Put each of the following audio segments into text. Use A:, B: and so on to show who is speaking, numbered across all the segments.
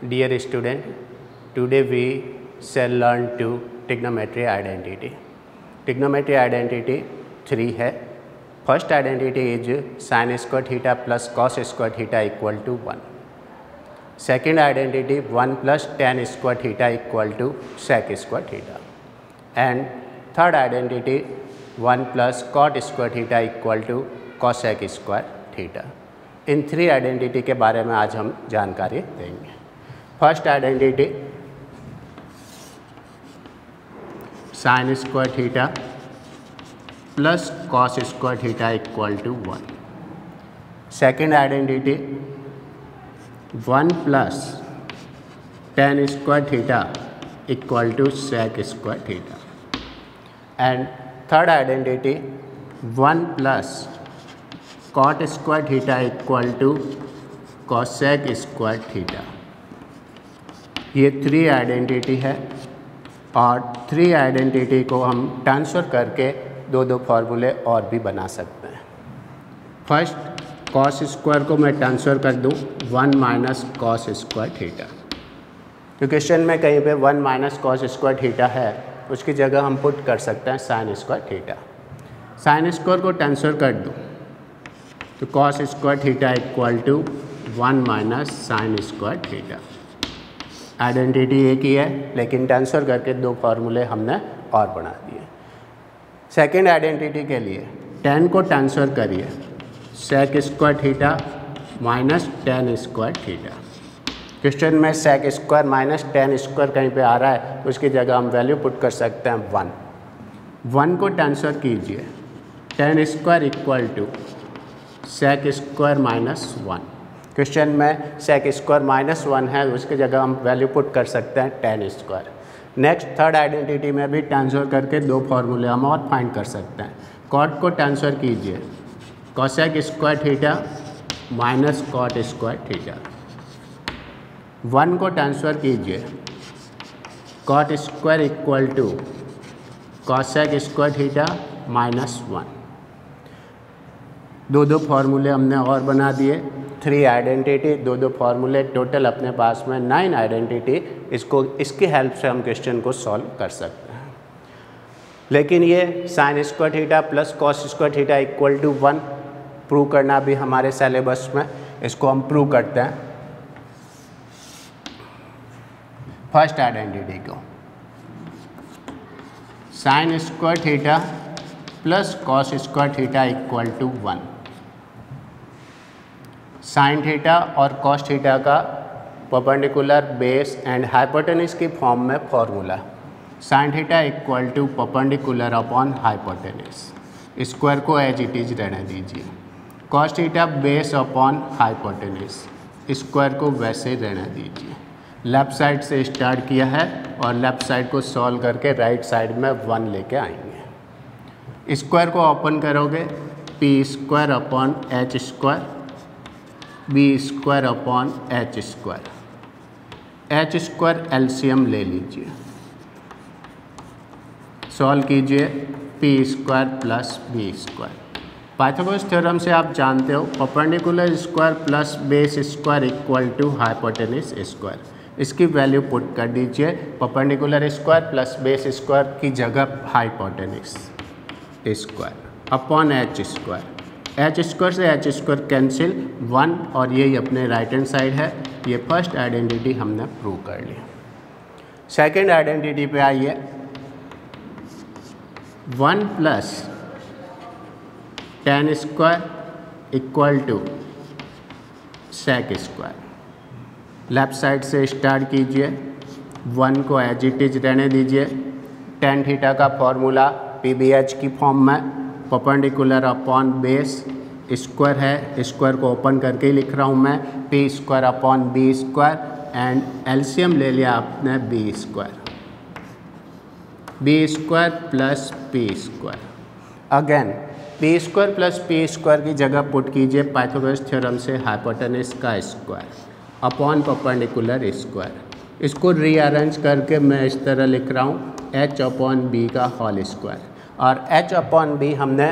A: Dear student, today we shall learn to trigonometry identity. Trigonometry identity 3 है. First identity is sin square theta plus cos square theta equal to 1. Second identity 1 plus tan square theta equal to sec square theta. And third identity 1 plus cot square theta equal to cosec square theta. इन 3 identity के बारे में आज हम जानकारी देंगे. First identity sine square theta plus cos square theta equal to 1. Second identity 1 plus tan square theta equal to sec square theta. And third identity 1 plus cot square theta equal to cosec square theta. ये 3 identity है और 3 identity को हम transfer करके दो फार्मूले और भी बना सकते हैं. फर्स्ट कॉस स्क्वायर को मैं ट्रांसफ़र कर दूं 1 माइनस कॉस स्क्वायर थीटा. तो क्वेश्चन में कहीं पे 1 माइनस कॉस स्क्वायर थीटा है, उसकी जगह हम पुट कर सकते हैं sine square theta. Sine square को ट्रांसफ़र कर दूँ तो cos square theta equal to 1 minus sine square theta. Identity एक ही है लेकिन ट्रांसफ़र करके 2 फार्मूले हमने और बना दिए. सेकेंड आइडेंटिटी के लिए tan को ट्रांसफ़र करिए sec square theta minus tan square theta. Question में sec square minus tan square कहीं पे आ रहा है तो उसकी जगह हम वैल्यू पुट कर सकते हैं 1. 1 को ट्रांसफ़र कीजिए tan square equal to sec square minus 1. Question में सेक स्क्वायर माइनस 1 है, उसकी जगह हम वैल्यू पुट कर सकते हैं ten square. Next third identity में भी ट्रांसफ़र करके 2 फार्मूले हम और फाइंड कर सकते हैं. कॉट को ट्रांसफ़र कीजिए cosec square theta minus cot square theta. 1 को ट्रांसफ़र कीजिए cot square equal to cosec square theta minus 1. 2 फार्मूले हमने और बना दिए. 3 आइडेंटिटी 2 फार्मूले, टोटल अपने पास में 9 आइडेंटिटी. इसकी हेल्प से हम क्वेश्चन को सॉल्व कर सकते हैं. लेकिन ये sine square theta plus cos square theta equal to 1 prove करना भी हमारे सिलेबस में, इसको हम प्रूव करते हैं. फर्स्ट आइडेंटिटी को sine square theta plus cos square theta equal to 1. Sine theta और कॉस थीटा का परपेंडिकुलर बेस एंड हाइपोटेनस की फॉर्म में formula. Sine theta equal to perpendicular upon hypotenuse. Square को एज इट इज रहने दीजिए. Cos theta base upon hypotenuse, square को वैसे रहने दीजिए. लेफ़्ट साइड से स्टार्ट किया है और लेफ़्ट साइड को सॉल्व करके राइट साइड में 1 लेके आएंगे. स्क्वायर को ओपन करोगे P square upon H square, B square upon H square. H square LCM ले लीजिए, सॉल्व कीजिए P square plus B square. Pythagoras theorem से आप जानते हो perpendicular square plus base square equal to hypotenuse square. इसकी value put कर दीजिए. Perpendicular square plus base square की जगह hypotenuse square upon H square. H square से एच स्क्वायर कैंसिल 1 और यही अपने राइट हैंड साइड है. ये फर्स्ट आइडेंटिटी हमने प्रूव कर ली. सेकेंड आइडेंटिटी पे आइए. 1 plus tan square equal to sec square. Left side से स्टार्ट कीजिए, 1 को एज इट इज रहने दीजिए. टेन थीटा का फॉर्मूला पीबीएच की फॉर्म में परपेंडिकुलर अपॉन बेस स्क्वायर है, स्क्वायर को ओपन करके ही लिख रहा हूँ मैं. P square upon B square and LCM ले लिया आपने B square. B square plus P square. Again P square plus P square की जगह पुट कीजिए पाइथागोरस थ्योरम से हाइपोटेनस का स्क्वायर अपॉन परपेंडिकुलर स्क्वायर. इसको रीअरेंज करके मैं इस तरह लिख रहा हूँ एच अपॉन बी का होल स्क्वायर. और h अपॉन बी हमने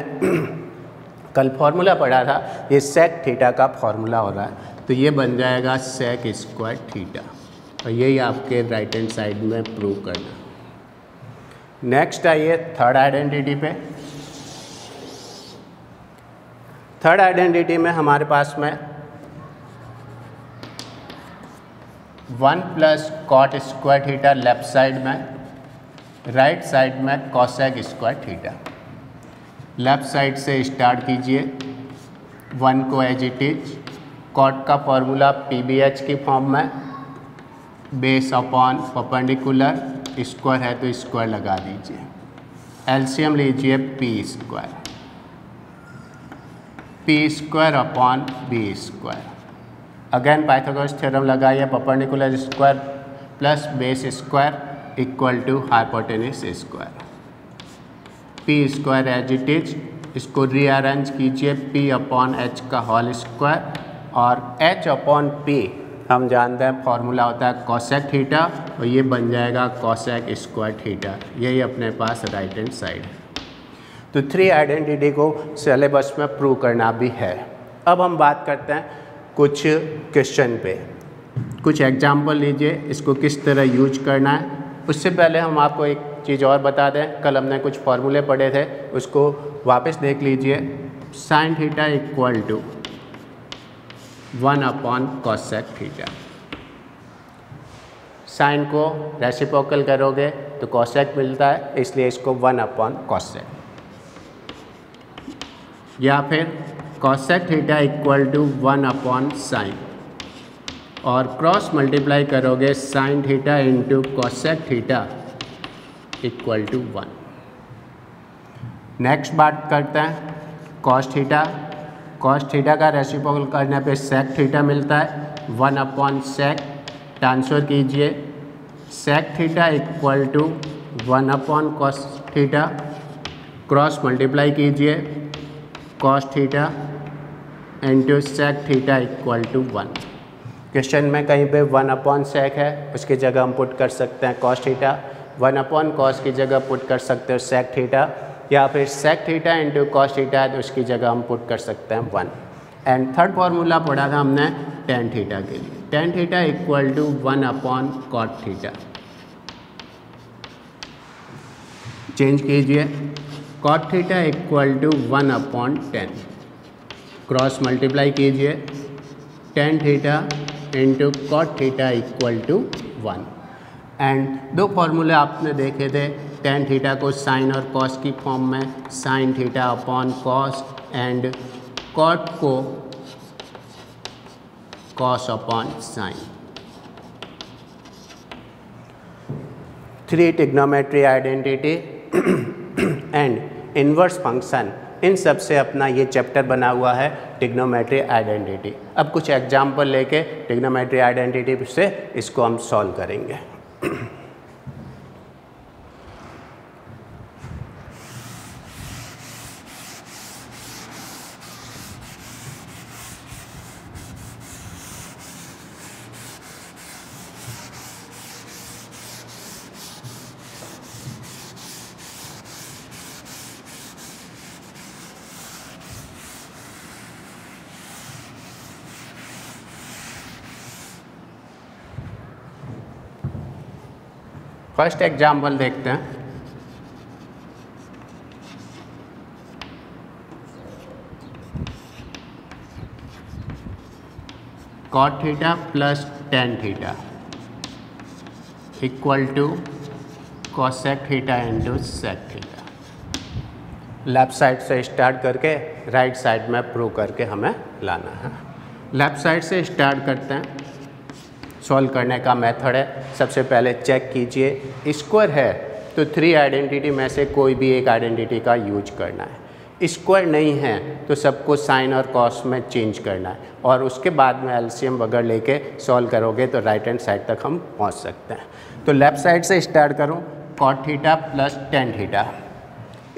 A: कल फॉर्मूला पढ़ा था, ये सेक थीटा का फॉर्मूला हो रहा है, तो ये बन जाएगा सेक स्क्वायर थीटा. और यही आपके राइट हैंड साइड में प्रूव करना। नेक्स्ट आइए थर्ड आइडेंटिटी पे। थर्ड आइडेंटिटी में हमारे पास में 1 plus cot square theta left side में, राइट साइड में cosec square theta. Left side से स्टार्ट कीजिए। 1 को एज इट इज, कॉट का फॉर्मूला PBH की फॉर्म में, बेस अपॉन परपेंडिकुलर, स्क्वायर है तो स्क्वायर लगा दीजिए। एलसीएम लीजिए P square upon B square. Again Pythagoras theorem लगाइए, perpendicular square plus base square equal to hypotenuse square. P square as it is, इसको rearrange कीजिए p अपॉन एच का whole square, और h अपॉन p हम जानते हैं formula होता है कॉसेक थीटा, और ये बन जाएगा कॉसेक स्क्वायर थीटा। यही अपने पास राइट हैंड साइड है। तो 3 आइडेंटिटी को सिलेबस में प्रूव करना भी है। अब हम बात करते हैं कुछ क्वेश्चन पे। कुछ एग्जाम्पल लीजिए, इसको किस तरह यूज करना है। उससे पहले हम आपको एक चीज़ और बता दें, कल हमने कुछ फॉर्मूले पढ़े थे, उसको वापस देख लीजिए। Sine theta equal to 1 upon cosec theta. Sine को रेसिप्रोकल करोगे तो कॉसेक मिलता है, इसलिए इसको 1 अपॉन कॉसेक, या फिर cosec theta equal to 1 upon sine, और क्रॉस मल्टीप्लाई करोगे sine theta into cosec theta equal to 1। Next बात करते हैं कॉस थीटा। कॉस थीटा का रेसिप्रोकल करने पे सेक थीटा मिलता है, 1 अपॉन सेक, ट्रांसफर कीजिए। Sec theta equal to 1 upon cos theta, cross multiply कीजिए, cos theta into sec theta equal to 1। Question में कहीं पे 1 अपॉन सेक है, उसकी जगह हम पुट कर सकते हैं कॉस थीटा। 1 अपॉन कॉस की जगह पुट कर सकते हो सेक थीटा, या फिर sec theta into cos theta है तो उसकी जगह हम पुट कर सकते हैं 1। एंड थर्ड फार्मूला पढ़ा था हमने टेन थीटा के लिए। Tan theta equal to 1 upon cot theta. Change कीजिए, cot theta equal to 1 upon 10, cross multiply कीजिए, tan theta into cot theta equal to 1। And 2 फॉर्मूले आपने देखे थे, टेन थीटा को साइन और कॉस की फॉर्म में, sine theta upon cos, and cot को cos upon sine. 3 trigonometry identity and inverse function, इन सब से अपना ये चैप्टर बना हुआ है ट्रिग्नोमेट्री आइडेंटिटी। अब कुछ एग्जाम्पल लेके ट्रिग्नोमेट्री आइडेंटिटी से इसको हम सॉल्व करेंगे। फर्स्ट एग्जाम्पल देखते हैं। Cot theta plus tan theta equal to cosec theta into sec theta. Left side से स्टार्ट करके राइट साइड में प्रूव करके हमें लाना है। लेफ्ट साइड से स्टार्ट करते हैं। सॉल्व करने का मेथड है, सबसे पहले चेक कीजिए, स्क्वायर है तो 3 आइडेंटिटी में से कोई भी एक आइडेंटिटी का यूज करना है। स्क्वायर नहीं है तो सबको साइन और कॉस में चेंज करना है, और उसके बाद में एलसीएम वगैरह लेके सॉल्व करोगे तो राइट हैंड साइड तक हम पहुंच सकते हैं। तो लेफ्ट साइड से स्टार्ट करो, cot theta plus tan theta.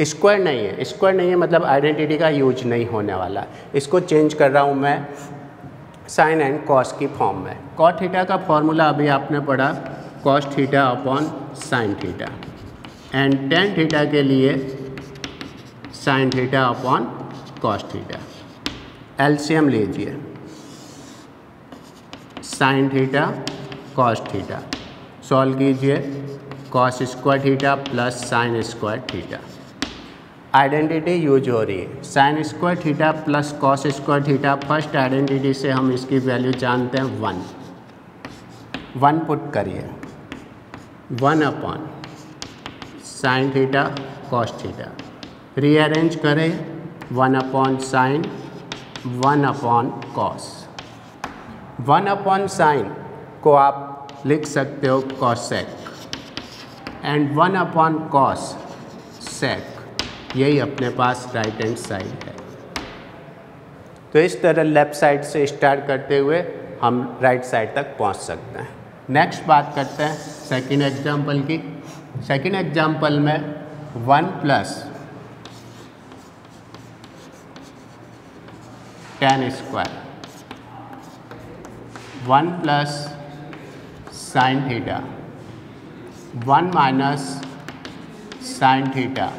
A: Square नहीं है, स्क्वायर नहीं है मतलब आइडेंटिटी का यूज नहीं होने वाला। इसको चेंज कर रहा हूँ मैं साइन एंड कॉस की फॉर्म में। कॉट थीटा का फॉर्मूला अभी आपने पढ़ा, cos theta upon sine theta, and tan theta के लिए sine theta upon cos theta. LCM लीजिए, sine theta cos theta. Solve कीजिए, cos square theta plus sine square theta. Identity use हो रही है, sine square theta plus cos square theta. First identity से हम इसकी वैल्यू जानते हैं 1 पुट करिए, 1 upon sine theta cos theta. Rearrange करें, 1 upon sine 1 upon cos. 1 upon sine को आप लिख सकते हो cosec and 1 upon cos sec. यही अपने पास राइट हैंड साइड है। तो इस तरह लेफ्ट साइड से स्टार्ट करते हुए हम राइट साइड तक पहुंच सकते हैं। नेक्स्ट बात करते हैं सेकंड एग्जांपल की। सेकंड एग्जांपल में 1 plus tan square, 1 plus sine theta, 1 minus sine theta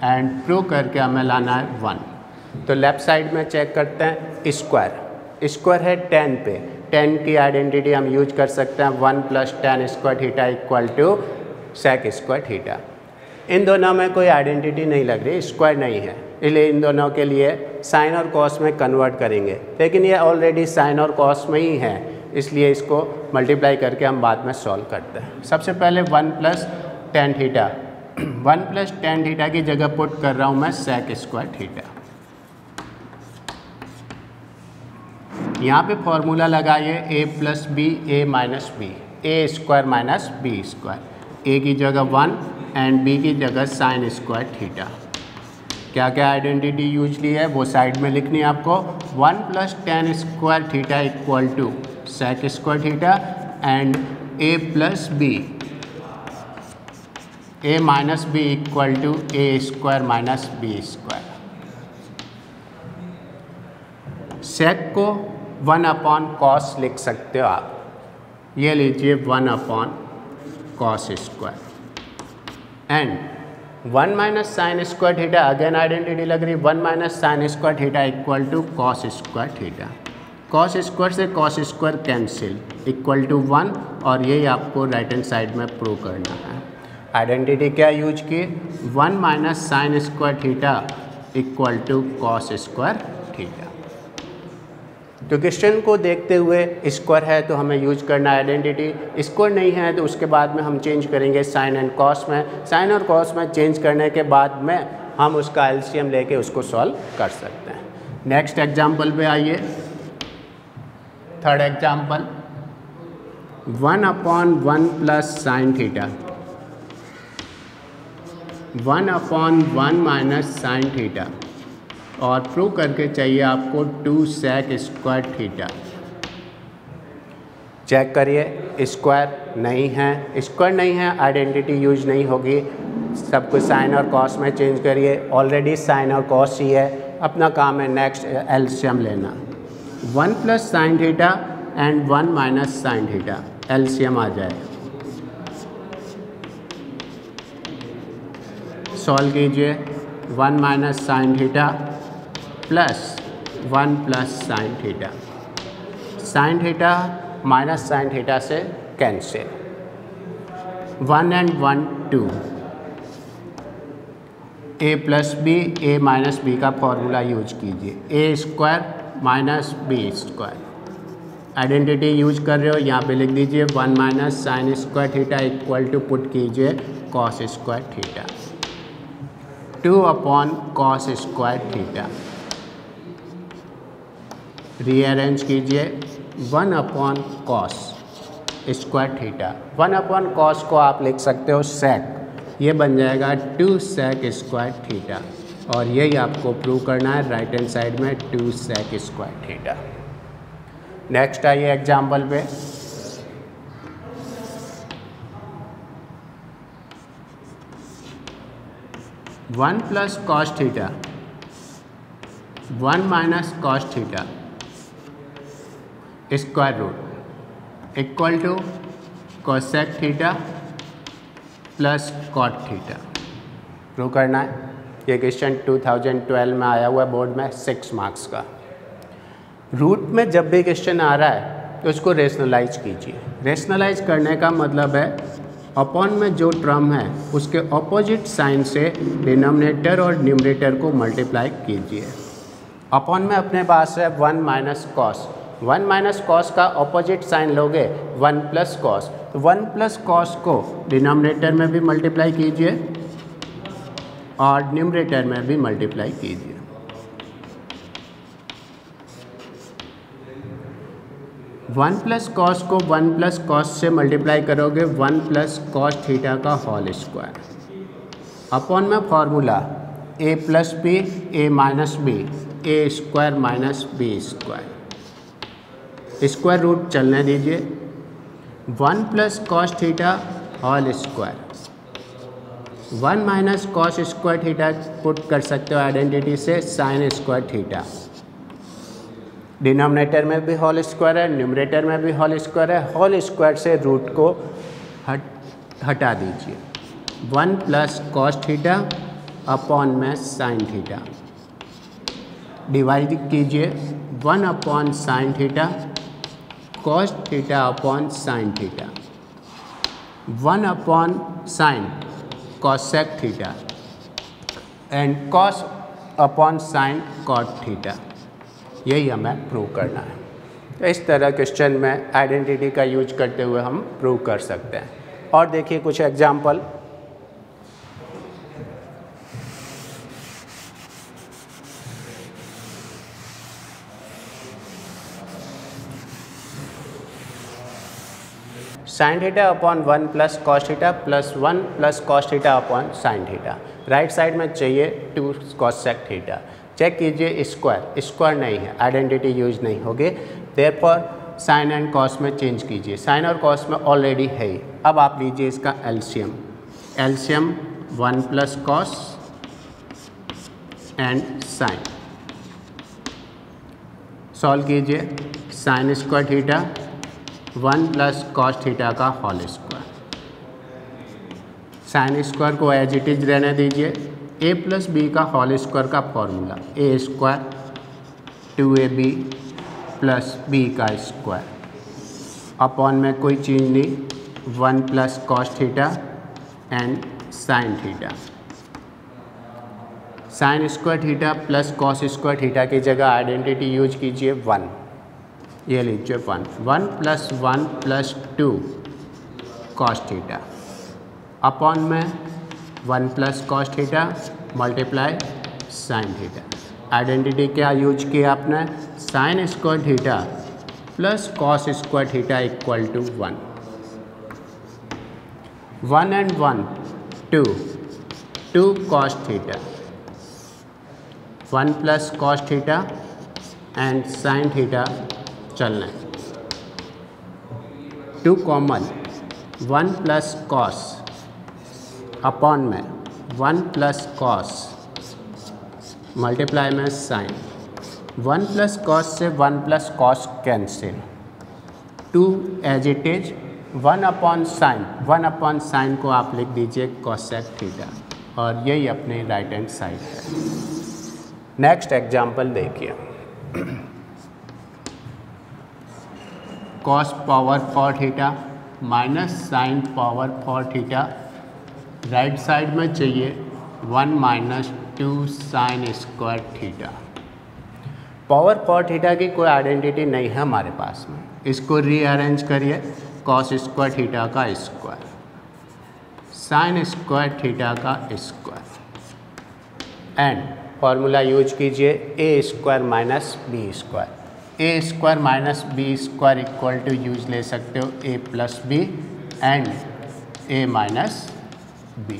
A: and prove करके हमें लाना है 1। तो लेफ्ट साइड में चेक करते हैं, स्क्वायर है tan पे, tan की आइडेंटिटी हम यूज कर सकते हैं 1 plus tan square theta equal to sec square theta. इन दोनों में कोई आइडेंटिटी नहीं लग रही, स्क्वायर नहीं है, इसलिए इन दोनों के लिए साइन और कॉस में कन्वर्ट करेंगे, लेकिन ये ऑलरेडी साइन और कॉस में ही है, इसलिए इसको मल्टीप्लाई करके हम बाद में सॉल्व करते हैं। सबसे पहले 1 plus tan theta, 1 plus tan theta की जगह पुट कर रहा हूँ मैं सेक स्क्वायर थीटा। यहाँ पे फॉर्मूला लगाइए a plus B a minus B, A square minus B square. A की जगह 1 एंड बी की जगह साइन स्क्वायर थीटा। क्या क्या आइडेंटिटी यूज ली है वो साइड में लिखनी है आपको। 1 plus tan square theta equal to sec square theta and a plus B a minus B equal to A square minus B square. Sec को 1 अपॉन कॉस लिख सकते हो आप, ये लीजिए 1 upon cos square and 1 minus sine square theta. Again identity लग रही, 1 minus sine square theta equal to cos square theta. Cos square से cos square cancel equal to 1 और यही आपको राइट हैंड साइड में प्रूव करना है। आइडेंटिटी क्या यूज की, 1 minus sine square theta equal to cos square theta. तो क्वेश्चन को देखते हुए स्क्वायर है तो हमें यूज करना आइडेंटिटी, स्क्वायर नहीं है तो उसके बाद में हम चेंज करेंगे साइन एंड कॉस में। साइन और कॉस में चेंज करने के बाद में हम उसका एलसीएम लेके उसको सॉल्व कर सकते हैं। नेक्स्ट एग्जाम्पल पे आइए, third example 1 upon 1 plus sine theta, 1 upon 1 minus sine theta और प्रूव करके चाहिए आपको 2 सेक स्क्वायर थीटा। चेक करिए, स्क्वायर नहीं है, स्क्वायर नहीं है आइडेंटिटी यूज नहीं होगी। सब कुछ साइन और कॉस में चेंज करिए, ऑलरेडी साइन और कॉस ही है। अपना काम है नेक्स्ट एलसीएम लेना, 1 plus sine theta and 1 minus sine theta, LCM आ जाए। सॉल्व कीजिए, 1 minus sine theta plus 1 plus sine theta. Sine theta minus sine theta से cancel, 1 and 1 2, A plus B A minus B का formula use कीजिए, A square minus B square. Identity use कर रहे हो यहाँ पे लिख दीजिए 1 minus sine square theta equal to put कीजिए cos square theta, 2 upon cos square theta. Rearrange कीजिए, 1 upon cos square theta. 1 upon cos को आप लिख सकते हो सेक, ये बन जाएगा 2 सेक स्क्वायर थीटा और यही आपको प्रूव करना है राइट हैंड साइड में 2 सेक स्क्वायर थीटा। नेक्स्ट आइए एग्जाम्पल पे, one plus cos theta, 1 minus cos theta square root equal to cosec theta plus cot theta. Prove करना है, ये क्वेश्चन 2012 में आया हुआ बोर्ड में 6 मार्क्स का। रूट में जब भी क्वेश्चन आ रहा है तो इसको रेशनलाइज कीजिए। रेशनलाइज करने का मतलब है अपॉन में जो टर्म है उसके ऑपोजिट साइन से डिनोमिनेटर और न्यूमरेटर को मल्टीप्लाई कीजिए। अपॉन में अपने पास है 1 माइनस कॉस, 1 माइनस कॉस का ऑपोजिट साइन लोगे 1 प्लस कॉस, तो 1 प्लस कॉस को डिनोमिनेटर में भी मल्टीप्लाई कीजिए और न्यूमरेटर में भी मल्टीप्लाई कीजिए। 1 प्लस कॉस को 1 प्लस कॉस से मल्टीप्लाई करोगे 1 प्लस कॉस थीटा का होल स्क्वायर। अपॉन में formula a plus B A minus B A square minus B square. Square root चलने दीजिए। 1 plus cos theta whole square, 1 minus cos square theta put कर सकते हो identity से sign square theta. Denominator में भी whole square है, numerator में भी होल स्क्वायर है। होल स्क्वायर से रूट को हटा दीजिए। 1 प्लस कॉस थीटा अपॉन में साइन थीटा, डिवाइड कीजिए 1 upon sine theta cos theta upon sine theta, 1 upon sine cosec theta and cos upon sine cot theta. यही हमें प्रूव करना है। तो इस तरह क्वेश्चन में आइडेंटिटी का यूज करते हुए हम प्रूव कर सकते हैं। और देखिए कुछ example. Sine theta upon 1 plus cos theta plus 1 plus cos theta upon sine theta. Right side में चाहिए 2 कॉसेक थीटा। चेक कीजिए स्क्वायर, स्क्वायर नहीं है, आइडेंटिटी यूज नहीं होगी। देयरफॉर साइन एंड कॉस में चेंज कीजिए। साइन और कॉस में ऑलरेडी है ही। अब आप लीजिए इसका LCM. LCM 1 plus cos and sine. Solve कीजिए। Sine square theta 1 plus cos theta का होल स्क्वायर। साइन स्क्वायर को एज इट इज रहने दीजिए। a प्लस बी का होल स्क्वायर का formula a square 2ab plus B का square upon में कोई चीज़ नहीं 1 plus cos theta and sine theta. Sine square theta plus cos square theta की जगह आइडेंटिटी यूज कीजिए 1। ये लीजिए 1 plus 1 plus 2 cos theta upon में 1 plus cos theta multiply sine theta. Identity क्या यूज किया आपने? Sine square theta plus cos square theta equal to 1। 1 and 1 2 cos theta 1 plus cos theta and sine theta चलना है। 2 common 1 plus cos upon में 1 plus cos multiply में sine. 1 plus cos से 1 plus cos cancel. 2 as it is 1 upon sine को आप लिख दीजिए cosec theta और यही अपनी राइट हैंड साइड है। नेक्स्ट एग्जाम्पल देखिए। Cos power 4 theta minus sine power 4 theta. Right side में चाहिए 1 minus 2 sine square theta. Power 4 theta की कोई आइडेंटिटी नहीं है हमारे पास में। इसको रीअरेंज करिए। कॉस स्क्वायर थीटा का स्क्वायर साइन स्क्वायर थीटा का स्क्वायर एंड फॉर्मूला यूज कीजिए A square minus B square. A square minus B square equal to use ले सकते हो A plus B and A minus B.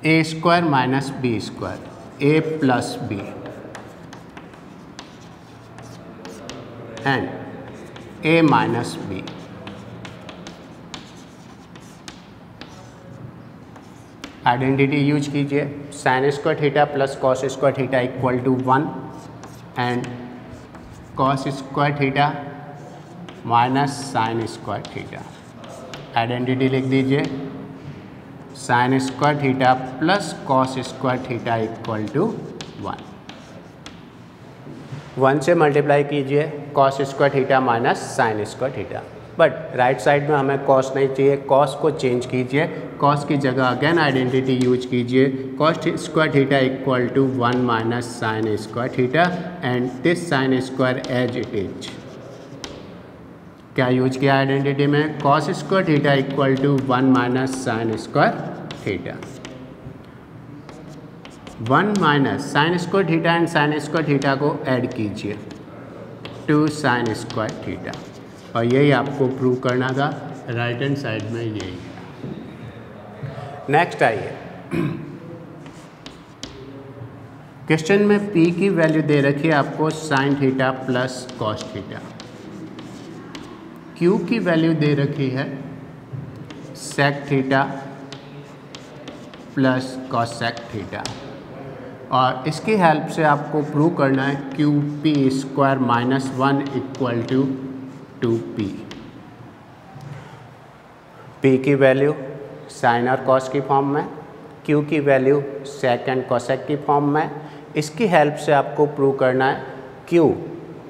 A: A square minus B square A plus B and A minus B. Identity use कीजिए। Sine square theta plus cos square theta equal to 1 and cos square theta minus sine square theta. Identity लिख दीजिए। Sine square theta plus cos square theta equal to 1। 1 से multiply कीजिए cos square theta minus sine square theta, but right side में हमें cos नहीं चाहिए, cos को change कीजिए, कॉस की जगह अगेन आइडेंटिटी यूज कीजिए, cos square theta equal to 1 minus sine square theta and this sine square as it is. क्या यूज किया आइडेंटिटी में? Cos square theta equal to 1 minus sine square theta. 1 minus sine square theta and sine square theta को add कीजिए 2 sine square theta, और यही आपको prove करना था, राइट हैंड साइड में यही है। नेक्स्ट आइए, क्वेश्चन में p की वैल्यू दे रखी है आपको sine theta plus cos theta, q की वैल्यू दे रखी है sec theta plus cosec theta, और इसकी हेल्प से आपको प्रूव करना है Q P square minus 1 equal to 2p। p की वैल्यू साइन और कॉस की फॉर्म में, q की वैल्यू सेक एंड कॉसेक की फॉर्म में, इसकी हेल्प से आपको प्रूव करना है q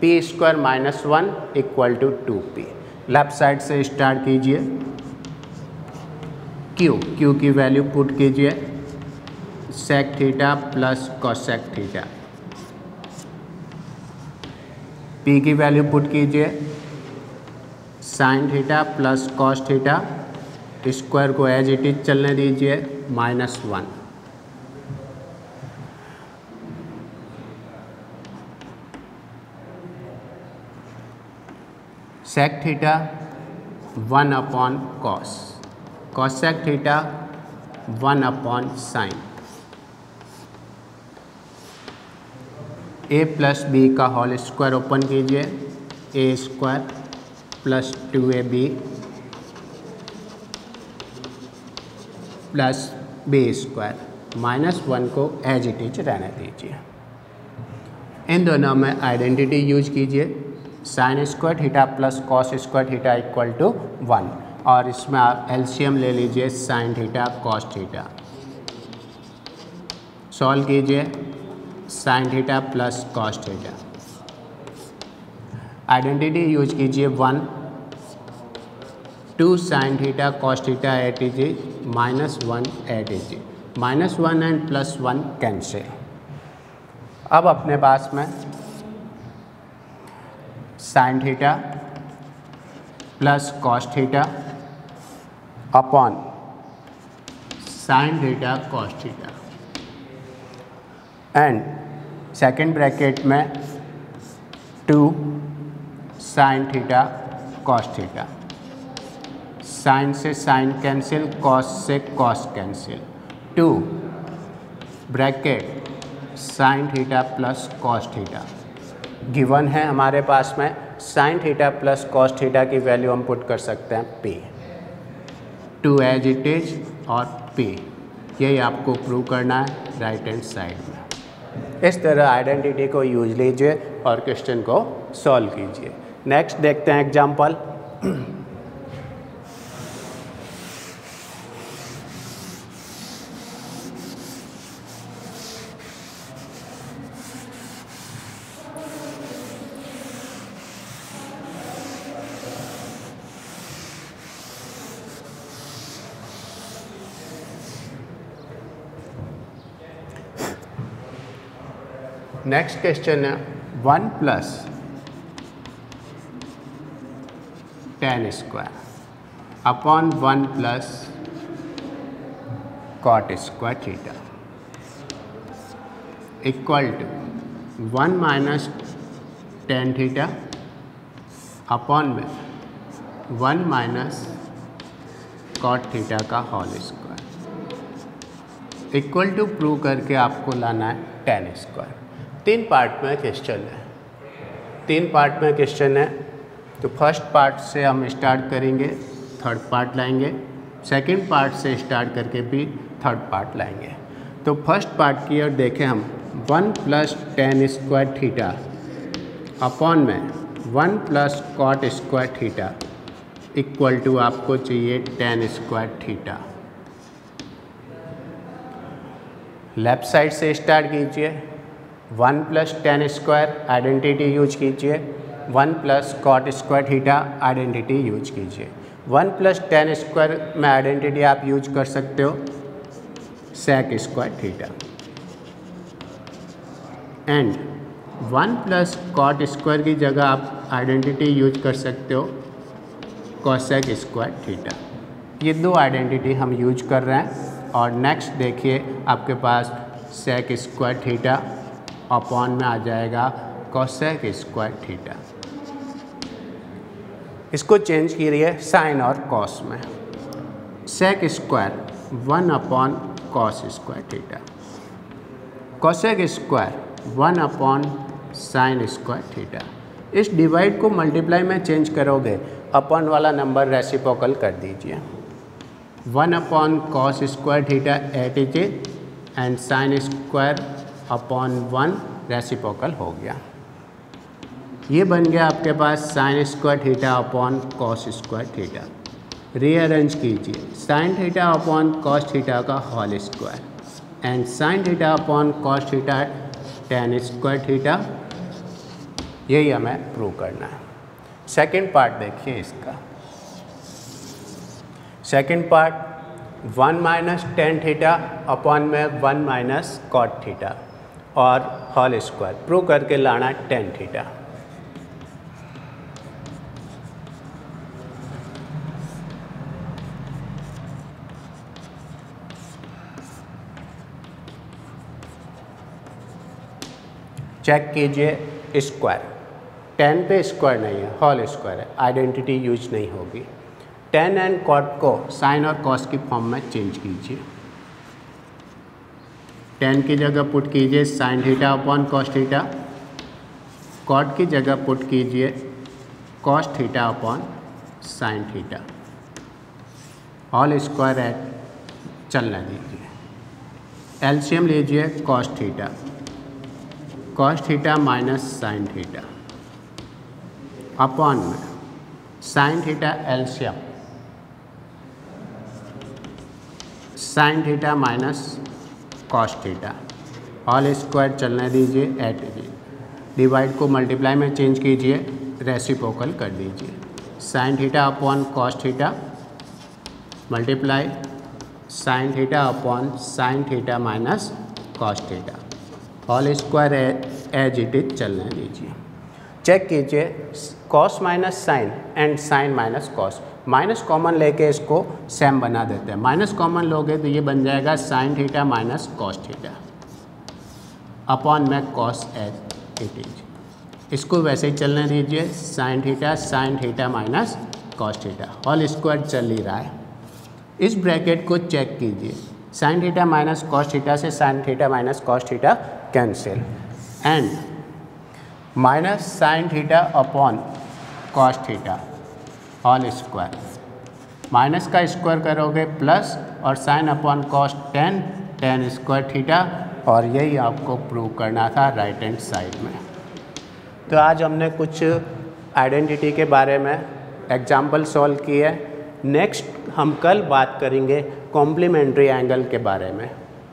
A: p square minus 1 equal to 2p। Left side से स्टार्ट कीजिए, q की वैल्यू पुट कीजिए sec theta plus cosec theta, p की वैल्यू पुट कीजिए sine theta plus cos theta, square को एज इट इज चलने दीजिए -1, sec theta 1 upon cos, cosec theta 1 upon sine, a plus B का whole square open कीजिए, a square plus 2ab plus b square, -1 को as it is रहने दीजिए। इन दोनों में आइडेंटिटी यूज कीजिए, sine square theta plus cos square theta equal to 1, और इसमें आप एलसीएम ले लीजिए sine theta cos theta, solve कीजिए sine theta plus cos theta, identity use कीजिए 1, 2 sine theta cos theta eight is -1 it is -1 and +1 cancel. अब अपने पास में sine theta plus cos theta upon sine theta cos theta, and second bracket में 2 sine theta cos theta, sine से sine cancel, cos से cos cancel, 2 bracket sine theta plus cos theta, given है हमारे पास में sine theta plus cos theta की value हम put कर सकते हैं p, 2 एज इट इज और p, यही आपको प्रूव करना है राइट हैंड साइड में। इस तरह आइडेंटिटी को यूज लीजिए और क्वेश्चन को सॉल्व कीजिए। नेक्स्ट देखते हैं एग्जाम्पल। नेक्स्ट क्वेश्चन है 1 plus tan square upon 1 plus cot square theta equal to 1 minus tan theta upon में 1 माइनस कॉट थीटा का whole square equal to prove करके आपको लाना है tan स्क्वायर। 3 पार्ट में क्वेश्चन है, 3 पार्ट में क्वेश्चन है, तो फर्स्ट पार्ट से हम स्टार्ट करेंगे, थर्ड पार्ट लाएंगे, सेकंड पार्ट से स्टार्ट करके भी थर्ड पार्ट लाएंगे। तो फर्स्ट पार्ट की ओर देखें हम, 1 plus tan square theta upon में 1 plus cot square theta equal to आपको चाहिए tan square theta. Left side से स्टार्ट कीजिए, 1 plus tan square identity use कीजिए, 1 plus cot square theta identity use कीजिए। 1 प्लस टेन स्क्वायर में identity आप use कर सकते हो sec square theta, and 1 plus cot square की जगह आप आइडेंटिटी यूज कर सकते हो कोसेक स्क्वायर थीटा। ये दो आइडेंटिटी हम यूज कर रहे हैं। और नेक्स्ट देखिए आपके पास सेक स्क्वायर थीटा अपॉन में आ जाएगा कोसेक स्क्वायर थीटा। इसको चेंज कीजिए साइन और कॉस में। Sec square 1 upon cos square theta, cosec square 1 upon sine square theta. इस डिवाइड को मल्टीप्लाई में चेंज करोगे, अपॉन वाला नंबर रेसिप्रोकल कर दीजिए। 1 upon cos square theta eight is and sine square upon 1 reciprocal हो गया। ये बन गया आपके पास sign square theta upon cos square theta. Rearrange कीजिए sine theta upon cos theta का whole square and sine theta upon cos theta tan square theta. यही हमें प्रूव करना है। सेकंड पार्ट देखिए इसका। Second part 1 minus tan theta upon में 1 minus cot theta और होल स्क्वायर प्रूव करके लाना टेन थीटा। चेक कीजिए स्क्वायर, 10 पे स्क्वायर नहीं है, होल स्क्वायर है, आइडेंटिटी यूज नहीं होगी। टेन एंड कॉट को साइन और कॉस की फॉर्म में चेंज कीजिए। 10 की जगह पुट कीजिए sine theta upon cos theta, cot की जगह पुट कीजिए cos theta upon sine theta, whole square it चलने दीजिए। एलसीएम लीजिए cos theta minus sine theta upon में sine theta LCM sine theta minus cos theta, whole square चलने दीजिए it जी। डिवाइड को मल्टीप्लाई में चेंज कीजिए, रेसिप्रोकल कर दीजिए। Sine theta upon cos theta multiply sine theta upon sine theta minus cos theta, whole square as it is चलने दीजिए। चेक कीजिए cos minus sine and sine minus cos, minus common लेके इसको same बना देते हैं। माइनस कॉमन लोगे तो ये बन जाएगा sine theta minus cos theta upon में कॉस एज इट इज। इसको वैसे ही चलने दीजिए, sine theta minus cos theta, whole square चल ही रहा है। इस ब्रैकेट को चेक कीजिए, sine theta minus cos theta से sine theta minus cos theta cancel and minus sine theta upon cos theta whole square, minus का स्क्वायर करोगे प्लस और sine upon cos tan square theta, और यही आपको prove करना था राइट हैंड साइड में। तो आज हमने कुछ आइडेंटिटी के बारे में एग्जाम्पल सॉल्व किए। नेक्स्ट हम कल बात करेंगे कॉम्प्लीमेंट्री एंगल के बारे में।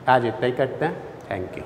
A: आज इतना ही करते हैं। Thank you.